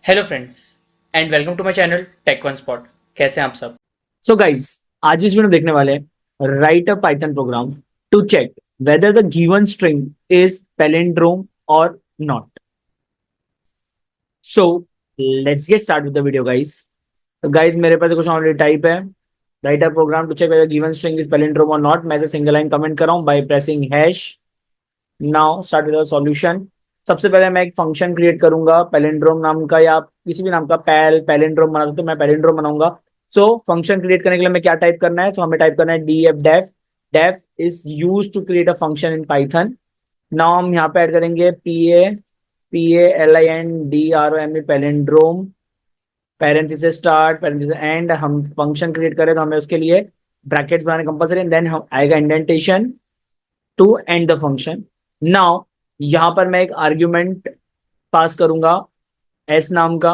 Hello friends and welcome to my channel tech one spot. कैसे हैं आप सब? सो गाइस, आज इस वीडियो में देखने वाले हैं write a Python program to check whether the given string is palindrome और not. So let's get start with the video guys. तो गाइस, मेरे पास कुछ ऑलरेडी टाइप है write a program to check whether given string is palindrome और not. मैं इसे single line comment कर रहा हूं by pressing hash. Now start with the solution. सबसे पहले मैं एक फंक्शन क्रिएट करूंगा पैलिंड्रोम नाम का, या किसी भी नाम का। पैलिंड्रोम बना सकते हो, मैं पैलिंड्रोम बनाऊंगा। सो फंक्शन क्रिएट करने के लिए हमें क्या टाइप करना है? हमें टाइप करना है df def। def is use to create a function in Python. Now हम यहाँ पे ऐड करेंगे PALINDROM palindrome, parenthesis start parenthesis end. हम फंक्शन क्रिएट करें तो हमें उसके लिए ब्रैकेट्स बनाने कंपल्सरी, देन हम आएगा indentation to end the function. Now यहां पर मैं एक आर्ग्यूमेंट पास करूंगा एस नाम का।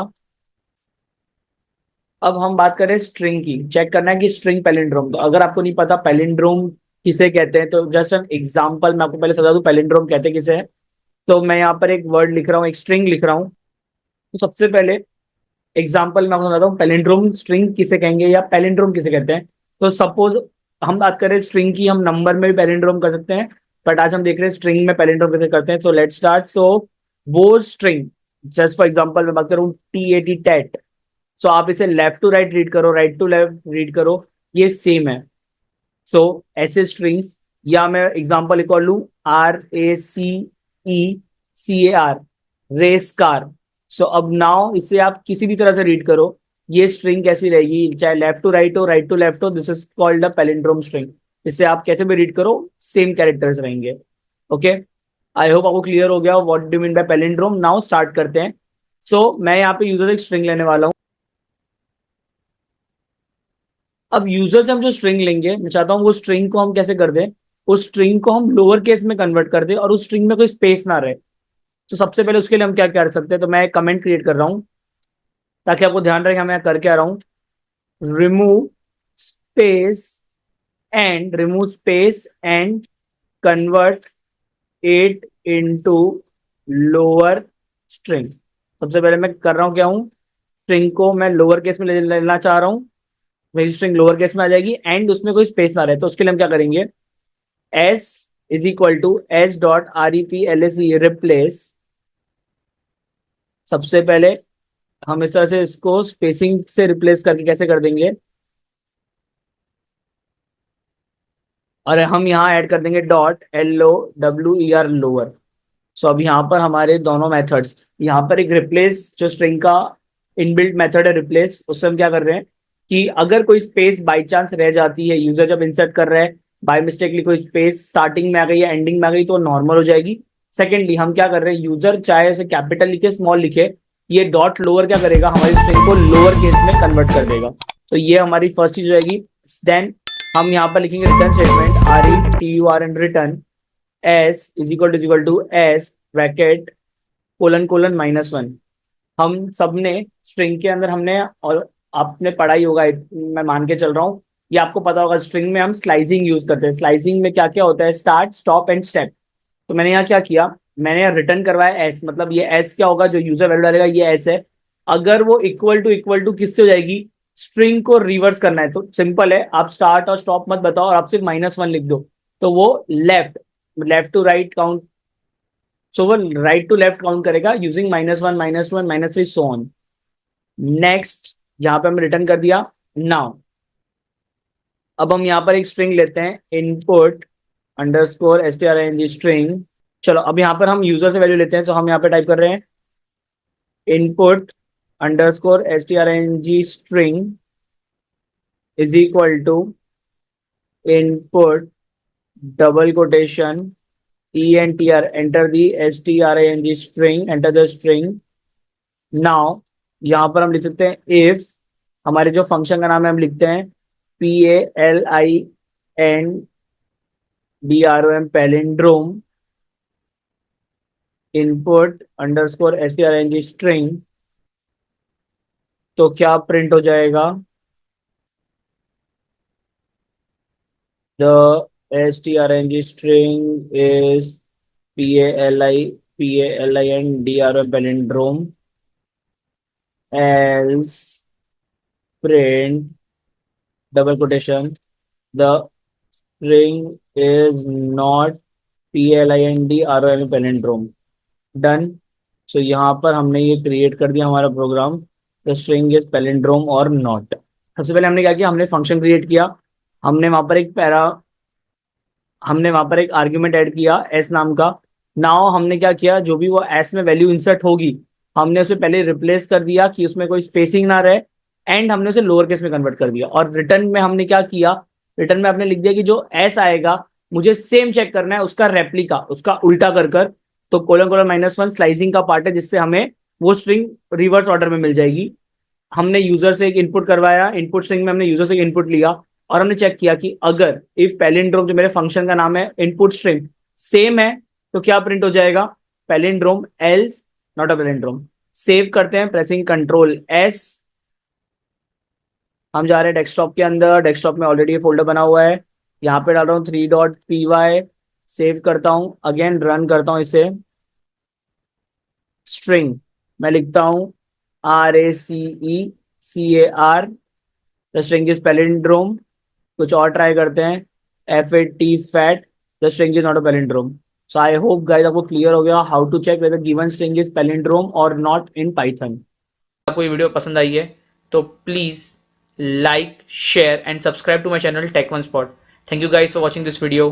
अब हम बात करें स्ट्रिंग की, चेक करना है कि स्ट्रिंग पैलिंड्रोम। तो अगर आपको नहीं पता पैलिंड्रोम किसे कहते हैं तो जस्ट एन एग्जांपल मैं आपको पहले समझा दूं पैलिंड्रोम कहते किसे हैं। तो मैं यहाँ पर एक वर्ड लिख रहा हूँ, एक स्ट्रिंग लिख रहा हूँ। तो सबसे पहले एग्जांपल मैं आपको समझाता हूँ पैलिंड्रोम स्ट्रिंग किसे कहेंगे या पैलिंड्रोम किसे कहते हैं। तो सपोज हम बात करें स्ट्रिंग की, हम नंबर में भी पैलिंड्रोम कर सकते हैं, बट आज हम देख रहे हैं स्ट्रिंग में पैलिंड्रोम कैसे करते हैं। So let's start. सो वो स्ट्रिंग, जस्ट फॉर एग्जांपल मैं बात करूँ TAT टेट। सो आप इसे लेफ्ट टू राइट रीड करो, राइट टू लेफ्ट रीड करो, ये सेम है। सो ऐसे स्ट्रिंग्स, या मैं एग्जांपल एक और लू, RACECAR, रेस कार। सो अब नाउ इसे आप किसी भी तरह से रीड करो, ये स्ट्रिंग कैसी रहेगी, चाहे लेफ्ट टू राइट हो, राइट टू लेफ्ट हो, this is called a palindrome string. इसे आप कैसे भी रीड करो, सेम कैरेक्टर्स रहेंगे। ओके, आई होप आपको क्लियर हो गया what do mean by palindrome. Now start करते हैं। सो मैं यहाँ पे यूजर एक स्ट्रिंग लेने वाला हूँ। अब यूजर से हम जो स्ट्रिंग लेंगे, मैं चाहता हूँ वो स्ट्रिंग को हम कैसे कर दें, उस स्ट्रिंग को हम लोअर केस में कन्वर्ट कर दें और उस स्ट्रिंग में कोई स्पेस ना रहे। तो सबसे पहले उसके लिए हम क्या कर सकते हैं, तो मैं एक कमेंट क्रिएट कर रहा हूँ ताकि आपको ध्यान रहे कि मैं कर क्या रहा हूँ। Remove space remove space and convert it into lower string. सबसे पहले मैं कर रहा हूँ क्या हूँ, स्ट्रिंग को मैं लोअर केस में लेना चाह रहा हूँ, मेरी स्ट्रिंग लोअर केस में आ जाएगी एंड उसमें कोई स्पेस ना रहे। तो उसके लिए हम क्या करेंगे, S is equal to S dot REPLACE replace. सबसे पहले हम इस तरह से इसको स्पेसिंग से रिप्लेस करके कैसे कर देंगे, और हम यहाँ ऐड कर देंगे डॉट LOWER लोअर। सो अब यहाँ पर हमारे दोनों मेथड्स, यहाँ पर एक रिप्लेस जो स्ट्रिंग का इनबिल्ट मेथड है रिप्लेस, उससे हम क्या कर रहे हैं कि अगर कोई स्पेस बाई चांस रह जाती है, यूजर जब इंसर्ट कर रहे हैं बाय मिस्टेकली कोई स्पेस स्टार्टिंग में आ गई या एंडिंग में आ गई तो नॉर्मल हो जाएगी। सेकेंडली हम क्या कर रहे हैं, यूजर चाहे उसे कैपिटल लिखे स्मॉल लिखे, ये डॉट लोअर क्या करेगा, हमारी स्ट्रिंग को लोअर केस में कन्वर्ट कर देगा। तो ये हमारी फर्स्ट चीज हो जाएगी। देन हम यहाँ पर लिखेंगे return statement RETURN return S is equal to S bracket colon colon -1। हम सबने स्ट्रिंग के अंदर हमने, और आपने पढ़ा ही होगा, मैं मान के चल रहा हूँ ये आपको पता होगा, स्ट्रिंग में हम स्लाइसिंग यूज करते हैं। स्लाइसिंग में क्या क्या होता है, स्टार्ट स्टॉप एंड स्टेप। तो मैंने यहाँ क्या किया, मैंने यहाँ रिटर्न करवाया एस, मतलब ये एस क्या होगा, जो यूजर वैल्यू डालेगा ये एस है। अगर वो इक्वल टू किससे हो जाएगी, स्ट्रिंग को रिवर्स करना है तो सिंपल है, आप स्टार्ट और स्टॉप मत बताओ और आप सिर्फ -1 लिख दो, तो वो left left to right count, so वो राइट टू लेफ्ट काउंट करेगा using -1 -2 and -3 so on. Next यहाँ पे हमने रिटर्न कर दिया। नाउ अब हम यहाँ पर एक स्ट्रिंग लेते हैं, इनपुट अंडरस्कोर string स्ट्रिंग। चलो अब यहाँ पर हम यूजर से वैल्यू लेते हैं, तो हम यहाँ पे टाइप कर रहे हैं input underscore string string is equal to input double quotation ENTR, enter the string string, enter the string. Now यहाँ पर हम लिख सकते हैं इफ, हमारे जो फंक्शन का नाम है हम लिखते हैं PALINDROM palindrome input underscore string string. तो क्या प्रिंट हो जाएगा, the string string is PALINDROM palindrome else print double quotation the string is not PLIND ROM palindrome done. So यहाँ पर हमने ये क्रिएट कर दिया हमारा program the string is palindrome और नॉट। सबसे पहले हमने क्या किया, हमने फंक्शन क्रिएट किया, हमने वहां पर एक पैरा हमने वहां पर एक आर्ग्यूमेंट ऐड किया एस नाम का। नाउ हमने क्या किया, जो भी वो एस में वैल्यू इंसर्ट होगी हमने उसे पहले रिप्लेस कर दिया कि उसमें कोई स्पेसिंग ना रहे, एंड हमने उसे लोअर केस में कन्वर्ट कर दिया। और रिटर्न में हमने क्या किया, रिटर्न में आपने लिख दिया कि जो एस आएगा मुझे सेम चेक करना है उसका रेप्लिका, उसका उल्टा कर तो कोलन कोलन -1 स्लाइसिंग का पार्ट है जिससे हमें वो स्ट्रिंग रिवर्स ऑर्डर में मिल जाएगी। हमने यूजर से एक इनपुट करवाया, इनपुट स्ट्रिंग में हमने यूजर से एक इनपुट लिया और हमने चेक किया कि अगर इफ पैलिंड्रोम जो मेरे फंक्शन का नाम है इनपुट स्ट्रिंग सेम है तो क्या प्रिंट हो जाएगा, palindrome, else not a palindrome. Save करते हैं प्रेसिंग Ctrl+S। हम जा रहे हैं डेस्कटॉप के अंदर, डेस्कटॉप में ऑलरेडी ये फोल्डर बना हुआ है, यहाँ पे डाल रहा हूँ 3.py, सेव करता हूँ, अगेन रन करता हूँ इसे। स्ट्रिंग मैं लिखता हूँ RACECAR, the string is palindrome. कुछ और ट्राई करते हैं, FAT fat, the string is not a palindrome. So I hope guys आपको क्लियर हो गया how to check whether given string is palindrome और नॉट इन पाइथन। आपको ये वीडियो पसंद आई है तो please like share and subscribe to my channel tech one spot. Thank you guys for watching this video.